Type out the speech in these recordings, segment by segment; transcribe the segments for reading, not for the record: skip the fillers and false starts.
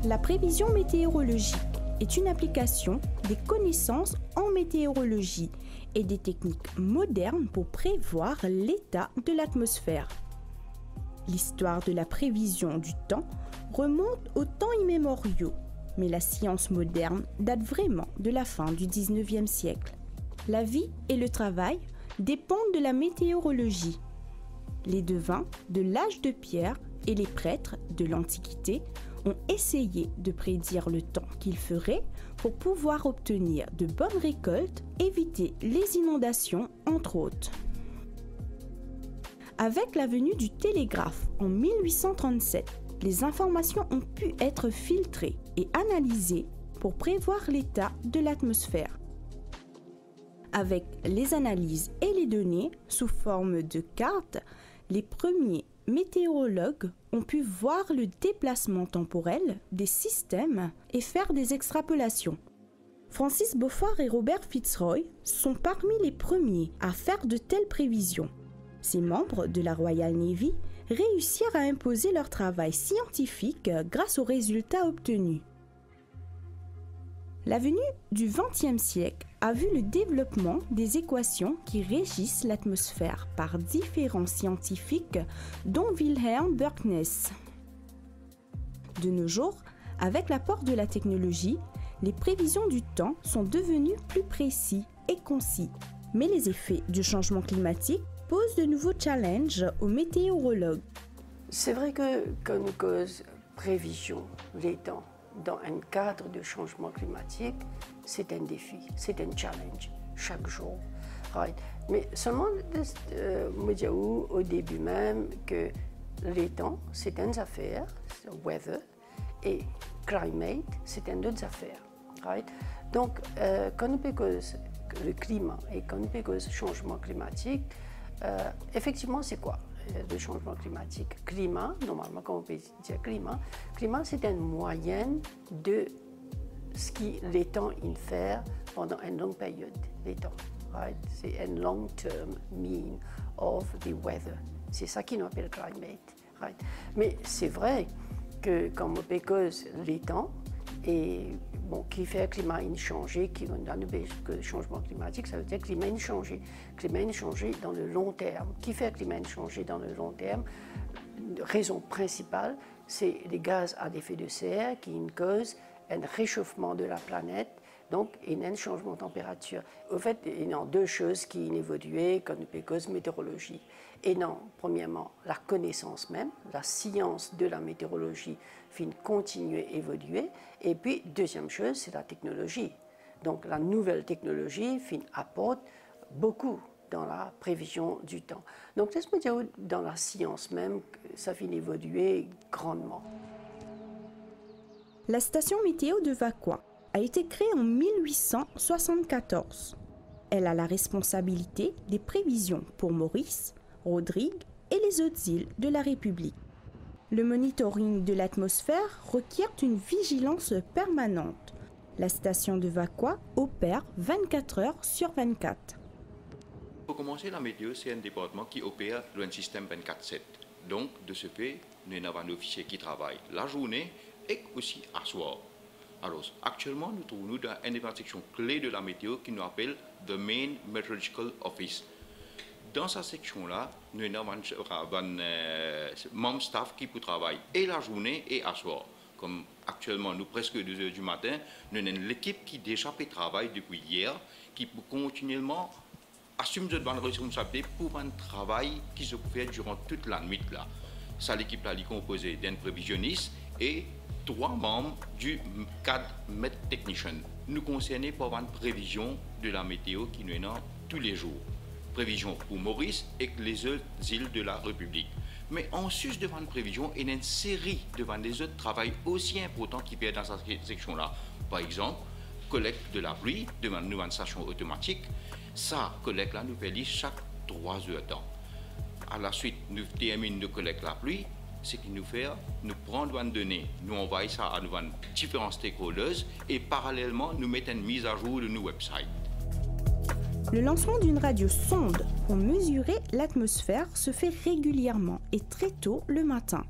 La prévision météorologique est une application des connaissances en météorologie et des techniques modernes pour prévoir l'état de l'atmosphère. L'histoire de la prévision du temps remonte aux temps immémoriaux, mais la science moderne date vraiment de la fin du 19e siècle. La vie et le travail dépendent de la météorologie. Les devins de l'âge de pierre et les prêtres de l'Antiquité ont essayé de prédire le temps qu'il ferait pour pouvoir obtenir de bonnes récoltes, éviter les inondations, entre autres. Avec la venue du télégraphe en 1837, les informations ont pu être filtrées et analysées pour prévoir l'état de l'atmosphère. Avec les analyses et les données sous forme de cartes, les premiers météorologues ont pu voir le déplacement temporel des systèmes et faire des extrapolations. Francis Beaufort et Robert Fitzroy sont parmi les premiers à faire de telles prévisions. Ces membres de la Royal Navy réussirent à imposer leur travail scientifique grâce aux résultats obtenus. La venue du XXe siècle a vu le développement des équations qui régissent l'atmosphère par différents scientifiques, dont Wilhelm Birknes. De nos jours, avec l'apport de la technologie, les prévisions du temps sont devenues plus précis et concis. Mais les effets du changement climatique posent de nouveaux challenges aux météorologues. C'est vrai que quand on cause prévision des temps dans un cadre de changement climatique, c'est un défi, c'est un challenge chaque jour. Right. Mais seulement, me dire au début même que les temps, c'est une affaire, weather, et climate, c'est une autre affaire. Right. Donc, quand on peut cause le climat et quand on peut cause changement climatique, effectivement, c'est quoi le changement climatique? Climat, normalement, quand on peut dire climat, c'est une moyenne de ce que les temps infèrent pendant une longue période. Les temps, right? C'est un long-term mean of the weather. C'est ça qu'on appelle climate, right? Mais c'est vrai que quand on peut cause les temps, et bon, qui fait climat inchangé, qui a le changement climatique, ça veut dire climat inchangé. Climat inchangé dans le long terme. Qui fait climat inchangé dans le long terme? Raison principale, c'est les gaz à effet de serre qui causent un réchauffement de la planète, donc un changement de température. Au fait, il y a deux choses qui ont évolué quand on peut cause météorologie. Et non, premièrement, la connaissance même, la science de la météorologie fin continuer à évoluer. Et puis, deuxième chose, c'est la technologie. Donc, la nouvelle technologie fin apporte beaucoup dans la prévision du temps. Donc, laisse-moi dire, dans la science même, ça fin évoluer grandement. La station météo de Vacois a été créée en 1874. Elle a la responsabilité des prévisions pour Maurice, Rodrigue et les autres îles de la République. Le monitoring de l'atmosphère requiert une vigilance permanente. La station de Vacois opère 24 heures sur 24. Pour commencer, la météo, c'est un département qui opère dans un système 24/7. Donc, de ce fait, nous avons un officier qui travaille la journée et aussi à soir. Alors, actuellement, nous trouvons dans une des sections clés de la météo qui nous appelle the Main Meteorological Office. Dans cette section-là, nous avons un membre staff qui peut travailler et la journée et à soir. Comme actuellement, nous presque 2 heures du matin, nous avons l'équipe qui déjà fait travail depuis hier, qui peut continuellement assumer de bonnes responsabilités pour un travail qui se fait durant toute la nuit. Ça, l'équipe est composée d'un prévisionniste et 3 membres du cadre Met Technician. Nous concernés par une prévision de la météo qui nous est tous les jours. Prévision pour Maurice et les autres îles de la République. Mais en sus de une prévision, il y a une série de des autres travaux aussi importants qui viennent dans cette section-là. Par exemple, collecte de la pluie devant une nouvelle station automatique. Ça, collecte-là, nous fait chaque 3 heures de temps. À la suite, nous terminons de collecter la pluie. Ce qu'il nous fait, nous prendre une donnée, nous envoyons ça à nos différents stakeholders et parallèlement, nous mettons une mise à jour de nos websites. Le lancement d'une radio-sonde pour mesurer l'atmosphère se fait régulièrement et très tôt le matin.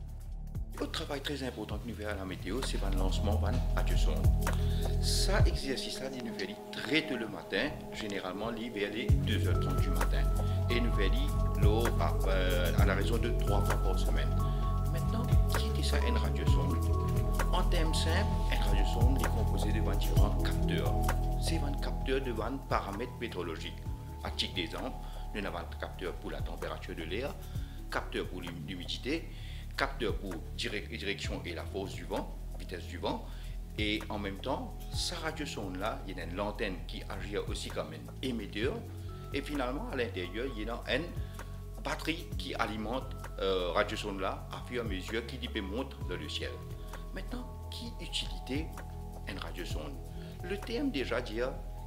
Autre travail très important que nous faisons à la météo, c'est le lancement de la radiosonde. Ça, exercice-là, nous faisons très tôt le matin, généralement vers les 2h30 du matin. Et nous faisons à la raison de 3 fois par semaine. Maintenant, qui est ça une radiosonde? En termes simples, une radiosonde est composée de différents capteurs. C'est un capteur de paramètres météorologiques. À titre d'exemple, nous avons un capteur pour la température de l'air, capteur pour l'humidité, capteur pour direction et la force du vent, vitesse du vent. Et en même temps, sa radiosonde là, il y a une antenne qui agit aussi comme un émetteur. Et finalement, à l'intérieur, il y a une batterie qui alimente radiosonde là à fur et à mesure qu'il peut monter dans le ciel. Maintenant, qui utilité une radiosonde? Le terme déjà dit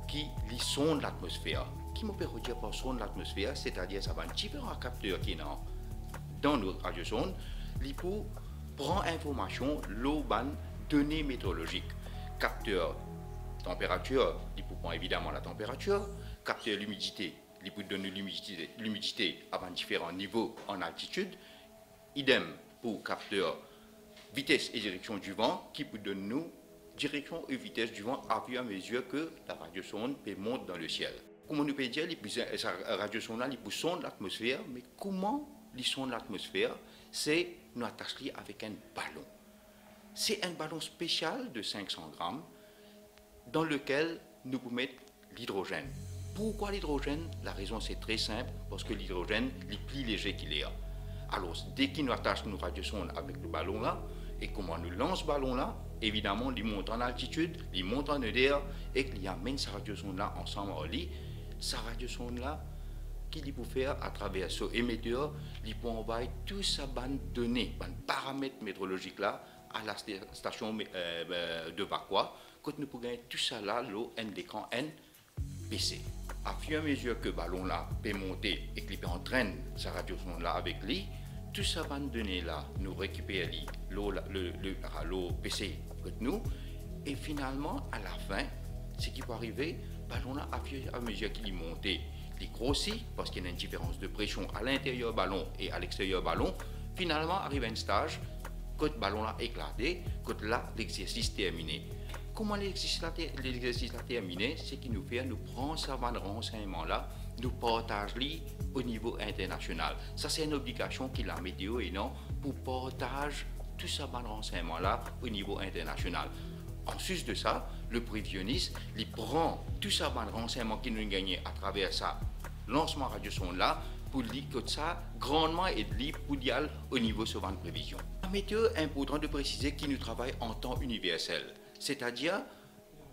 qui sonde l'atmosphère. Qui me peut dire par sonde l'atmosphère, c'est-à-dire ça va un différent capteur qui est dans nos radiosondes, il peut prendre information, l'eau, données météorologiques. Capteur température, il peut prendre évidemment la température. Capteur l'humidité, il peut donner l'humidité à différents niveaux en altitude. Idem pour capteur vitesse et direction du vent, qui peut donner nous direction et vitesse du vent à fur et à mesure que la radiosonde peut monter dans le ciel. Comment nous peut dire, sa radiosonde là, il peut sonde l'atmosphère, mais comment il sonde l'atmosphère? C'est nous attacher avec un ballon. C'est un ballon spécial de 500 grammes dans lequel nous pouvons mettre l'hydrogène. Pourquoi l'hydrogène? La raison c'est très simple, parce que l'hydrogène est plus léger qu'il est. Alors, dès qu'il nous attache nos radiosondes avec le ballon là, et comment nous lance ce ballon là, évidemment, il monte en altitude, il monte en EDR, et qu'il amène sa radiosonde là ensemble en lit. Sa radiosonde là, qu'il peut faire à travers ce émetteur, il peut envoyer tout ça bande données, paramètres météorologiques là, à la station de Bakwa, quand nous pouvons gagner tout ça là, l'eau, un écran NPC. À fur et à mesure que le ballon là peut monter et qu'il peut entraîner sa radiosonde là avec lui, tout ça bande données là, nous récupérons l'eau PC que nous, et finalement, à la fin, ce qui peut arriver, le ballon là, à fur et à mesure qu'il est monté, il grossit parce qu'il y a une différence de pression à l'intérieur ballon et à l'extérieur ballon. Finalement, arrive un stage, quand le ballon là éclaté, quand là, l'exercice terminé. Comment l'exercice là terminé? C'est qu'il nous fait, nous prend ce renseignement là, nous partage au niveau international. Ça, c'est une obligation qu'il a météo et non pour partager tout ce renseignement là au niveau international. En sus de ça, le prévisionniste, il prend tout ça renseignement qu'il nous a gagné à travers ça lancement radiosonde là pour dire que ça grandement aide pour y aller au niveau de la prévision. La météo est important de préciser qu'il nous travaille en temps universel. C'est-à-dire,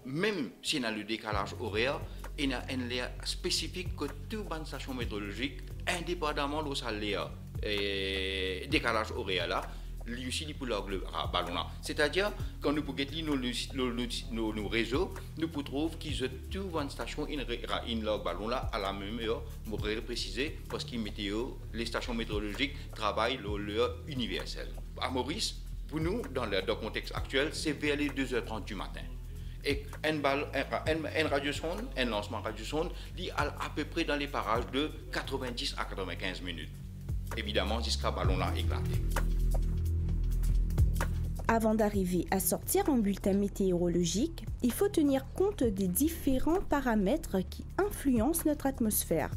même si on a le décalage horaire, il y a un lien spécifique que toute bonne station météorologique, indépendamment de ce décalage horaire là, lui aussi pour le ballon là. C'est-à-dire, quand nous pouvons nos réseaux, nous pouvons trouver qu'ils ont toute bonne station in leur ballon là à la même heure, pour préciser, parce que les stations météorologiques travaillent l'heure universelle. À Maurice, pour nous, dans le contexte actuel, c'est vers les 2h30 du matin. Et un radiosonde, un lancement radiosonde, il est à peu près dans les parages de 90 à 95 minutes. Évidemment, jusqu'à ballon là éclaté. Avant d'arriver à sortir un bulletin météorologique, il faut tenir compte des différents paramètres qui influencent notre atmosphère.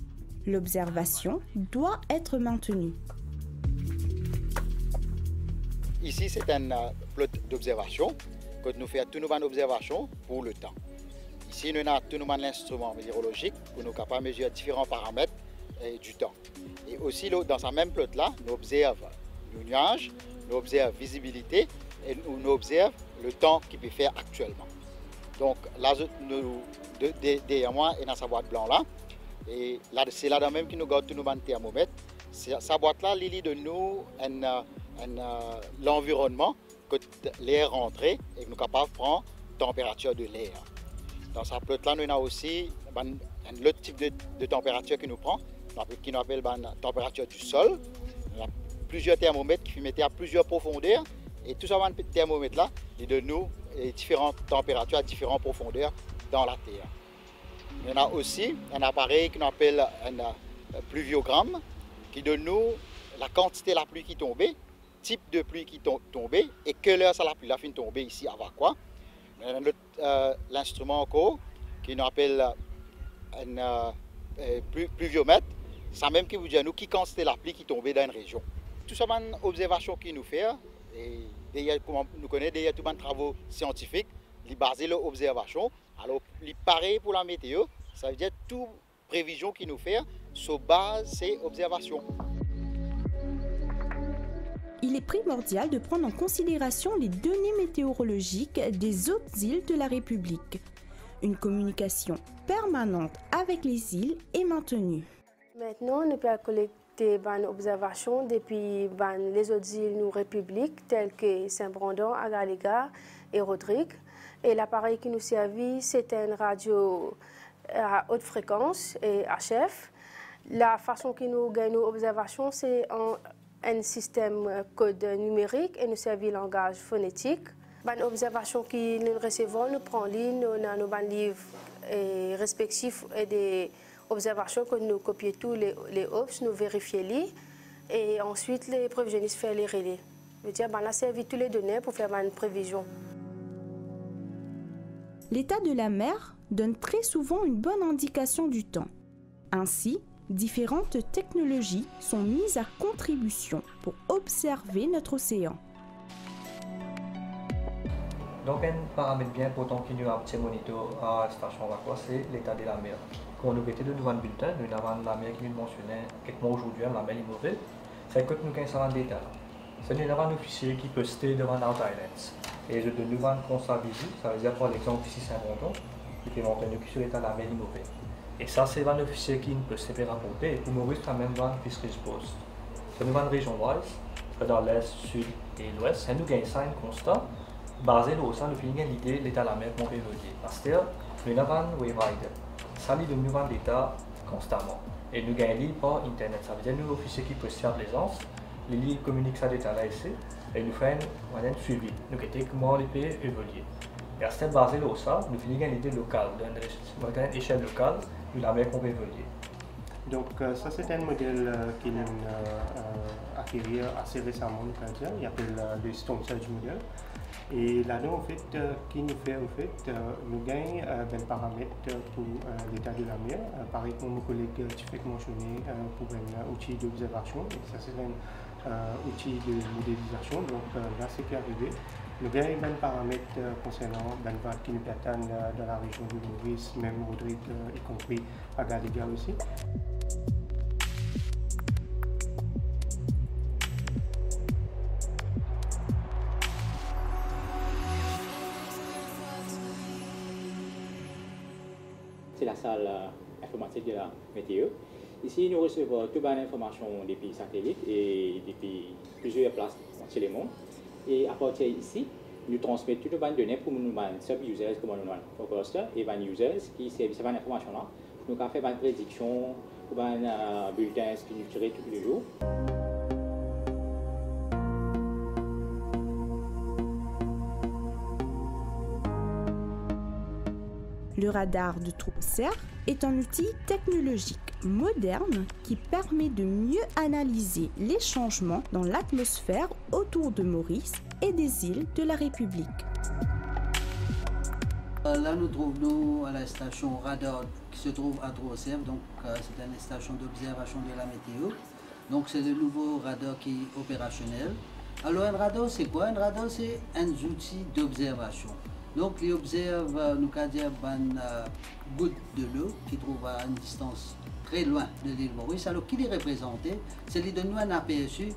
L'observation doit être maintenue. Ici, c'est un plot d'observation que nous faisons toutes nos observations pour le temps. Ici, nous avons tous nos instruments météorologiques pour nous capables de mesurer différents paramètres du temps. Et aussi, dans ce même plot-là, nous observons le nuage, nous observons la visibilité et nous observons le temps qu'il peut faire actuellement. Donc là, derrière moi, il y a sa boîte blanche-là. Et là, c'est là même que nous gardons tous nos thermomètres. Sa boîte-là, il lit de nous l'environnement, que l'air rentre et que nous sommes capables de prendre la température de l'air. Dans sa plot-là, nous avons aussi un autre type de température que nous prenons, qui nous appelle la température du sol. Il y a plusieurs thermomètres qui mettent à plusieurs profondeurs. Et tout ça, ce thermomètre-là, il donne nous différentes températures à différentes profondeurs dans la Terre. Il y en a aussi un appareil qu'on appelle un pluviogramme qui donne nous la quantité de la pluie qui est tombée type de pluie qui tombait et quelle heure ça la pluie a fini tomber ici avant quoi. L'instrument encore qui nous appelle un pluviomètre, ça même qui vous dit à nous qui quantité la pluie qui tombait dans une région. Tout ça, c'est une observation qu'il nous fait. Et derrière, comme nous connaissons, derrière tous les travaux scientifiques, ils basent sur l'observation. Alors, il pareil pour la météo, ça veut dire toute prévision qu'il nous fait sur base de ces observations. Il est primordial de prendre en considération les données météorologiques des autres îles de la République. Une communication permanente avec les îles est maintenue. Maintenant, nous pouvons collecter des observations depuis les autres îles de la République, telles que Saint-Brandon, Agaléga et Rodrigue. Et l'appareil qui nous servit, c'est une radio à haute fréquence et HF. La façon que nous gagnons nos observations, c'est un système code numérique et nous servit langage phonétique. Les observations que nous recevons, nous prenons en ligne, nous avons nos livres respectifs et des observations que nous copions tous les OPS, nous vérifions les et ensuite les prévisionnistes font les relais. Je veux dire, on a servi toutes les données pour faire une prévision. L'état de la mer donne très souvent une bonne indication du temps. Ainsi, différentes technologies sont mises à contribution pour observer notre océan. Donc, un paramètre bien important qui nous a monitoré à la station Vacois, c'est l'état de la mer. Quand nous mettons de nouveaux bulletins, nous avons la mer qui nous mentionnait quelques mois aujourd'hui, la mer Limoville, c'est que nous avons un détail. C'est nous avons un officier qui peut rester devant Out Islands. Et de nous avons un constat visible, ça veut dire par l'exemple ici Saint-Brandon, qui peut monter sur l'état de la mer Limoville. Et ça, c'est un officier qui peut se faire rapporter. Et pour Maurice, quand même, un fiscaliste poste. C'est une région-wise, dans l'est, sud et l'ouest. Et nous avons ça, un constat. Basé sur ça, nous avons l'idée de l'état de la mer pour évoluer. Parce que nous avons un wave rider. Ça, nous avons l'état constamment. Et nous avons par Internet. Ça veut dire que nous avons un officier qui peut se faire plaisance. Les lignes communiquent ça d'état là ici. Et nous faisons un suivi. Nous avons comment les pays évoluer. Et à cette base sur ça, nous avons l'idée locale, d'une échelle locale, de la mer pour évoluer. Donc ça c'est un modèle qui est acquis assez récemment, il s'appelle le Storm Surge Model. Et là-dedans, en fait, qui nous fait, en fait, nous gagnons des paramètres pour l'état de la mer. Pareil comme mon collègue Tifek mentionné pour un outil d'observation. Ça c'est un outil de modélisation. Donc là, c'est qui est arrivé. Nous gagnons des paramètres concernant les vagues qui nous attendent dans la région de Maurice, même Rodrigue, y compris à Galéga aussi. C'est la salle informatique de la météo. Ici, nous recevons toutes les informations depuis satellite et depuis plusieurs places dans le monde. Et à partir d'ici, nous transmettons toutes les données pour nos sub-users comme nous forecaster et les users qui servent cette information-là. Nous avons fait des prédictions pour les bulletins qui nous tirent tous les jours. Le radar de Troposphère est un outil technologique moderne qui permet de mieux analyser les changements dans l'atmosphère autour de Maurice et des îles de la République. Là, nous trouvons à la station radar qui se trouve à Troposphère, donc c'est une station d'observation de la météo. Donc c'est le nouveau radar qui est opérationnel. Alors un radar c'est quoi? Un radar c'est un outil d'observation. Donc, il observe, nous avons dit, une goutte de l'eau qui trouve à une distance très loin de l'île Maurice. Alors, qui est représenté? C'est lui donne un aperçu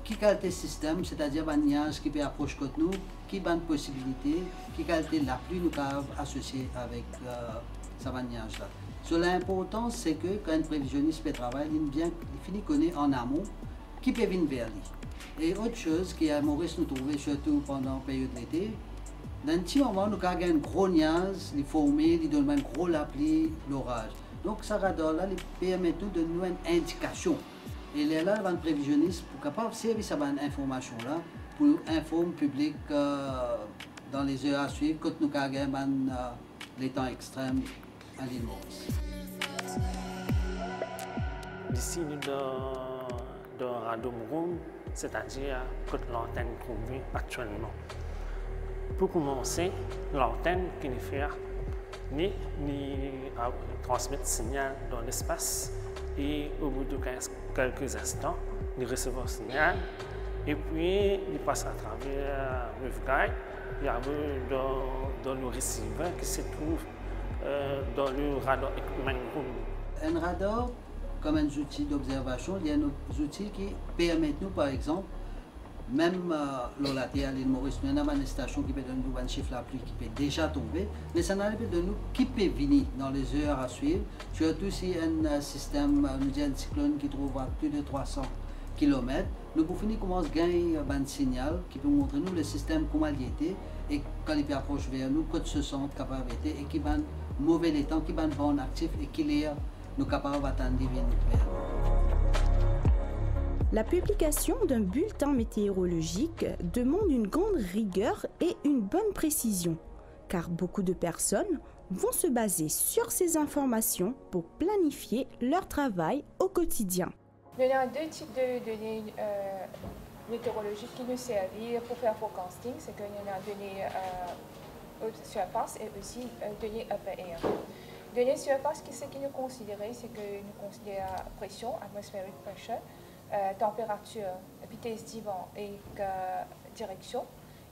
qui qualité système, c'est-à-dire un nuage qui peut approcher de nous, qui a une possibilité, qui qualité la pluie nous avons associé avec ce nuage-là. L'important, c'est que quand un prévisionniste peut travailler, il finit connaître en amont qui peut venir vers lui. Et autre chose qui à Maurice nous trouvait surtout pendant la période d'été, dans un petit moment, nous avons un gros nuage, il formé, il donne un gros la pluie, l'orage. Donc, ce radar-là permet de nous une indication. Et là, il y a un prévisionniste pour capable servir cette information-là pour informer le public dans les heures à suivre quand nous avons les temps extrêmes à l'île Maurice. Ici, nous dans un radar c'est-à-dire que l'antenne trouvée actuellement. Pour commencer, l'antenne qui ne fait ni transmettre signal dans l'espace et au bout de quelques instants, il recevra un signal et puis il passe à travers le waveguide. Il y a dans le receiver qui se trouve dans le radar Equipment. Un radar, comme un outil d'observation, il y a des outils qui permettent nous, par exemple, même l'île Maurice, nous avons une station qui peut donner un chiffre la pluie qui peut déjà tomber, mais ça n'a pas de nous qui peut venir dans les heures à suivre. Surtout si un système, un cyclone qui trouve à plus de 300 km, nous pouvons finir commencer à gagner un signal qui peut montrer nous le système comment il était et quand il approche vers nous, quand se sent capable et qui va mauvais les temps, qui va bon actif et qui est nous capable d'attendre vers nous. La publication d'un bulletin météorologique demande une grande rigueur et une bonne précision, car beaucoup de personnes vont se baser sur ces informations pour planifier leur travail au quotidien. Il y a deux types de données météorologiques qui nous servent pour faire forecasting. C'est qu'il y en a données haute surface et aussi données upper air. Données surface, ce qui nous considère, c'est que nous considérons pression, atmospheric pressure, température, vitesse du vent et direction.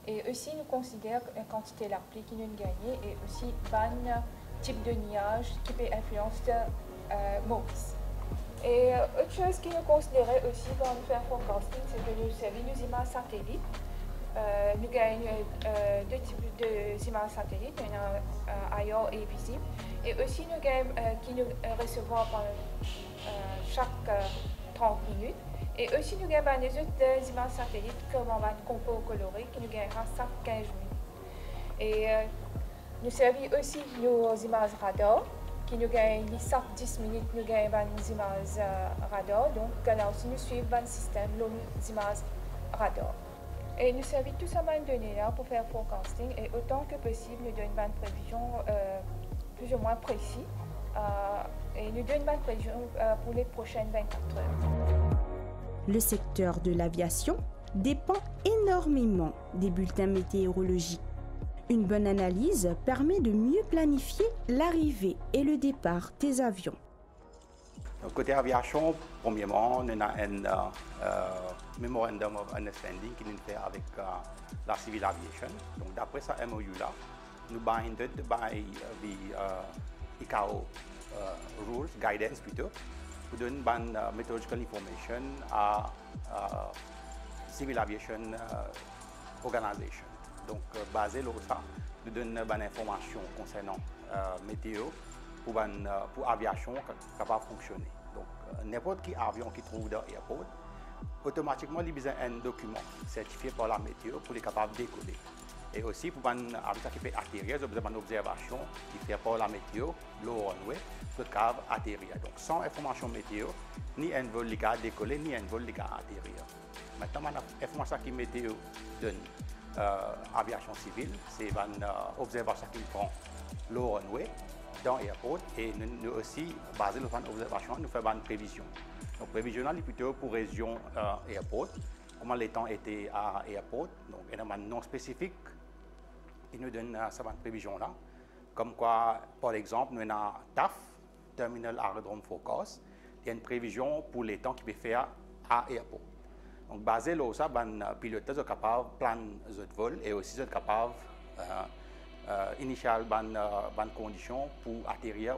Et aussi, nous considérons la quantité de la pluie qui nous gagne et aussi le type de nuage qui peut influencer Maurice. Et autre chose qui nous considérait aussi quand nous faisons forecasting, c'est que nous servons nos images satellites. Nous gagnons deux types d'images satellites, ailleurs et visible. Et aussi nous gagnons qui nous recevons chaque 30 minutes. Et aussi nous gagnons des autres images satellites comme on va compo coloré qui nous gagnera chaque 15 minutes. Et nous servons aussi nos images radar qui nous gagnent chaque 10 minutes, nous gagnons des images radar. Donc là aussi nous suivons le système, les images radar. Et nous servons tout ça de données là pour faire forecasting et autant que possible nous donnons une prévision plus ou moins précise et nous donnons une prévision pour les prochaines 24 heures. Le secteur de l'aviation dépend énormément des bulletins météorologiques. Une bonne analyse permet de mieux planifier l'arrivée et le départ des avions. Donc, côté aviation, premièrement, on a un Memorandum of Understanding qui nous fait avec la Civil Aviation. Donc, d'après ce MOU-là, nous binded by the ICAO rules, guidance plutôt, pour donner une methodological information à Civil Aviation Organization. Donc, basé sur ça, nous donnons une information concernant météo pour l'aviation capable de fonctionner. Donc, n'importe quel avion qui trouve dans l'aéroport, automatiquement, il a besoin d'un document certifié par la météo pour être capable de décoller. Et aussi, pour un avion qui peut atterrir, il a besoin d'une observation qui fait par la météo, le runway, pour être capable d'atterrir. Donc, sans information météo, ni un vol qui a décollé, ni un vol qui a atterrir. Maintenant, l'information qui météo donne aviation civile, c'est une observation qui prend le runway dans l'aéroport et nous aussi, basé sur l'observation, nous faisons une prévision. Donc, prévision est plutôt pour région aéroport, comment les temps étaient à l'aéroport. Donc, il y a un nom spécifique qui nous donne cette prévision-là. Comme quoi, par exemple, nous avons TAF, Terminal Aerodrome Forecast, il y a une prévision pour les temps qu'il peut faire à l'aéroport. Donc, basé sur ça, les pilotes sont capables de planer les vols et aussi sont capables d'initier les conditions pour atterrir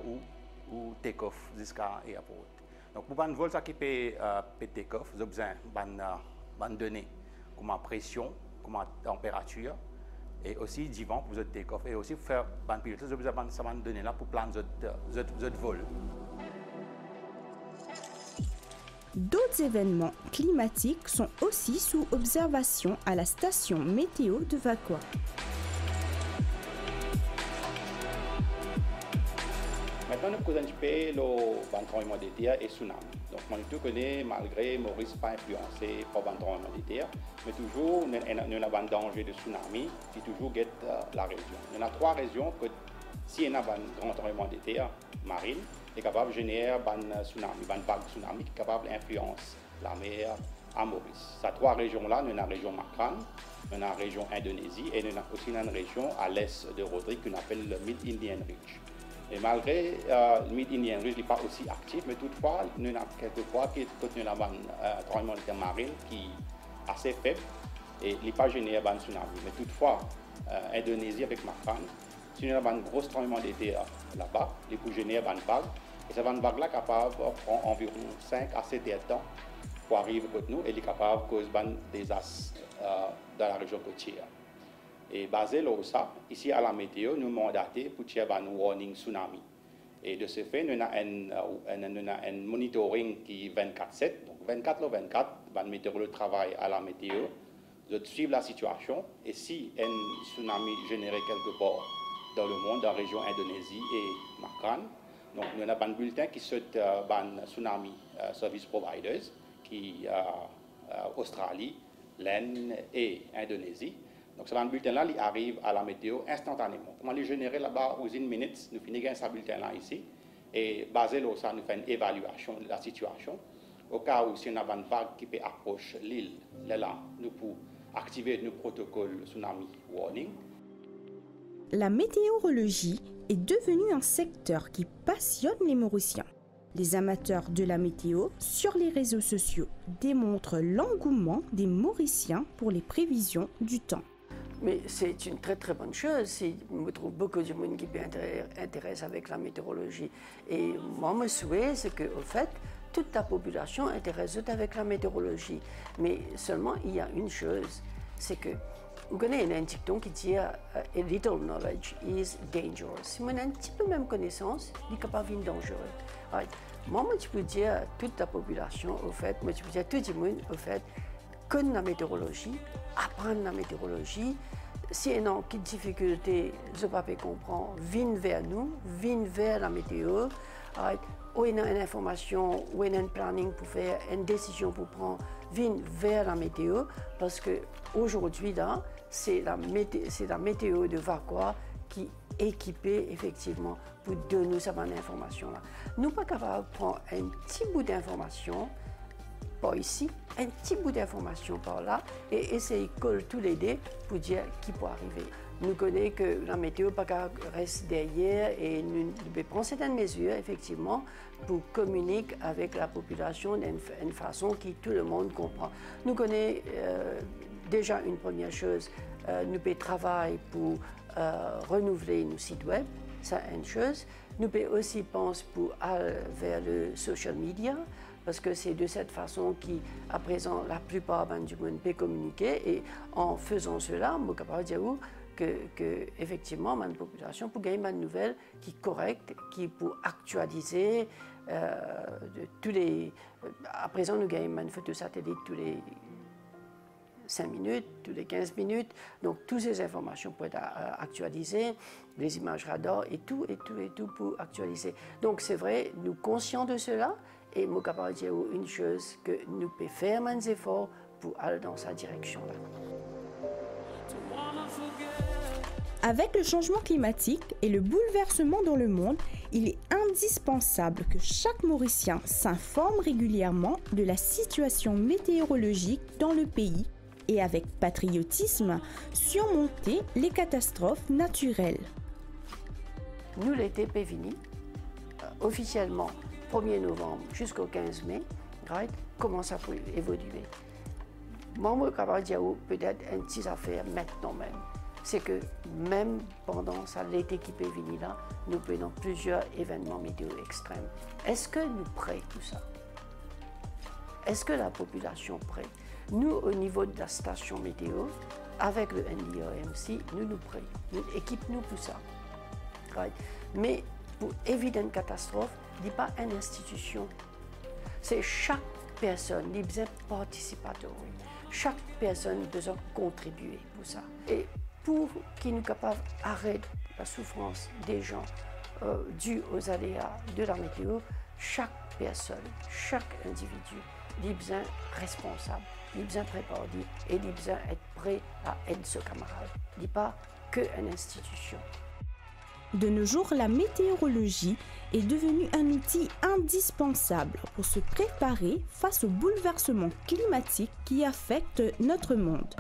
ou take-off jusqu'à l'aéroport. Donc, pour un vol qui peut take-off, vous avez besoin de données comme la pression, comme la température et aussi du vent pour vous take-off. Et aussi pour faire un pilote, vous avez besoin de données là pour planer votre vol. D'autres événements climatiques sont aussi sous observation à la station météo de Vacoa. Maintenant, nous causons un peu le tremblement de terre et tsunami. Donc, on connaît, malgré Maurice pas influencé par le tremblement de terre, mais toujours, nous avons un danger de tsunami qui toujours guette la région. Il y a 3 régions que, si il y a un grand tremblement de terre marine, est capable de générer un tsunami, une vague tsunami qui est capable d'influencer la mer à Maurice. Ces trois régions-là, nous avons la région Makran, nous avons la région Indonésie et nous avons aussi une région à l'est de Rodrigue qu'on appelle le Mid-Indian Ridge. Et malgré le Mid-Indian Ridge n'est pas aussi actif, mais toutefois, nous avons quelquefois que nous avons un tremblement de terre marin qui est assez faible et il n'est pas généré un tsunami. Mais toutefois, Indonésie avec Makran, si nous avons un gros tremblement de terre là-bas, il peut générer une vague. Et cette vague-là est capable de prendre environ 5 à 7 temps pour arriver à nous et est capable de causer des désastres dans la région côtière. Et basé sur ça, ici à la météo, nous mandatons pour tirer un warning tsunami. Et de ce fait, nous avons un monitoring qui est 24/7. Donc 24/24, le météorologue travaille à la météo, de suivre la situation. Et si un tsunami généré quelque part dans le monde, dans la région Indonésie et Makran, donc nous avons un bulletin qui saute un tsunami service providers, qui Australie, l'Inde et Indonésie. Donc, ce bulletin-là, il arrive à la météo instantanément. Comment le générer là-bas aux 1 minute, nous finissons ce bulletin-là ici. Et basé sur ça, nous faisons une évaluation de la situation. Au cas où, si on a une vague qui peut approcher l'île, là, nous pouvons activer nos protocoles tsunami warning. La météorologie est devenue un secteur qui passionne les Mauriciens. Les amateurs de la météo sur les réseaux sociaux démontrent l'engouement des Mauriciens pour les prévisions du temps. Mais c'est une très très bonne chose. Je trouve beaucoup de monde qui s'intéresse avec la météorologie. Et moi, mon souhait, c'est qu'au fait, toute la population intéresse avec la météorologie. Mais seulement, il y a une chose, c'est que vous connaissez un dicton qui dit a little knowledge is dangerous. Si on a un petit peu même connaissance, il est capable d'être dangereux. Right. Moi, je peux dire toute la population, au fait, moi, je peux dire tout le monde, au fait, connaître la météorologie, apprendre la météorologie. Si il y a une difficulté, je ne peux pas comprendre, viens vers nous, viens vers la météo. Right. Ou il y a une information, ou il y a un planning pour faire une décision pour prendre, viens vers la météo. Parce qu'aujourd'hui, c'est la météo de Vacois qui est équipée effectivement pour donner cette information-là. Nous ne sommes pas capables de prendre un petit bout d'information par ici, un petit bout d'information par là, et essayer de coller tous les dés pour dire qui peut arriver. Nous connaissons que la météo reste derrière et nous devons prendre certaines mesures, effectivement, pour communiquer avec la population d'une façon que tout le monde comprend. Nous connaissons déjà une première chose, nous pouvons travailler pour renouveler nos sites web, c'est une chose. Nous pouvons aussi penser pour aller vers le social media, parce que c'est de cette façon qu'à présent, la plupart du monde peut communiquer. Et en faisant cela, je suis capable de dire que effectivement, la population peut gagner une nouvelle qui est correcte, qui peut actualiser tous les. À présent, nous gagnons une photo satellite tous les 5 minutes, tous les 15 minutes. Donc, toutes ces informations peuvent être actualisées, les images radar et tout pour actualiser. Donc, c'est vrai, nous sommes conscients de cela et je suis capable de dire une chose, que nous pouvons faire des efforts pour aller dans cette direction-là. Avec le changement climatique et le bouleversement dans le monde, il est indispensable que chaque Mauricien s'informe régulièrement de la situation météorologique dans le pays et avec patriotisme, surmonter les catastrophes naturelles. Nous, l'été peut venir, officiellement 1er novembre jusqu'au 15 mai, right? Comment ça peut évoluer? Moi, je suis capable de dire peut-être une petite affaire maintenant même. C'est que même pendant l'été qui peut venir là, nous prenons plusieurs événements météo extrêmes. Est-ce que nous prêts tout ça? Est-ce que la population prête? Nous, au niveau de la station météo, avec le NDRMC, nous prêts. Nous équipons pour ça. Right? Mais pour éviter une catastrophe, ce n'est pas une institution. C'est chaque personne qui besoin participatoire. Chaque personne besoin contribuer pour ça. Et pour qu'ils nous capables d'arrêter la souffrance des gens due aux aléas de la météo, chaque personne, chaque individu, il a besoin responsable, il a besoin préparé et il a besoin être prêt à aider ce camarade. Il n'est pas qu'une institution. De nos jours, la météorologie est devenue un outil indispensable pour se préparer face aux bouleversements climatiques qui affectent notre monde.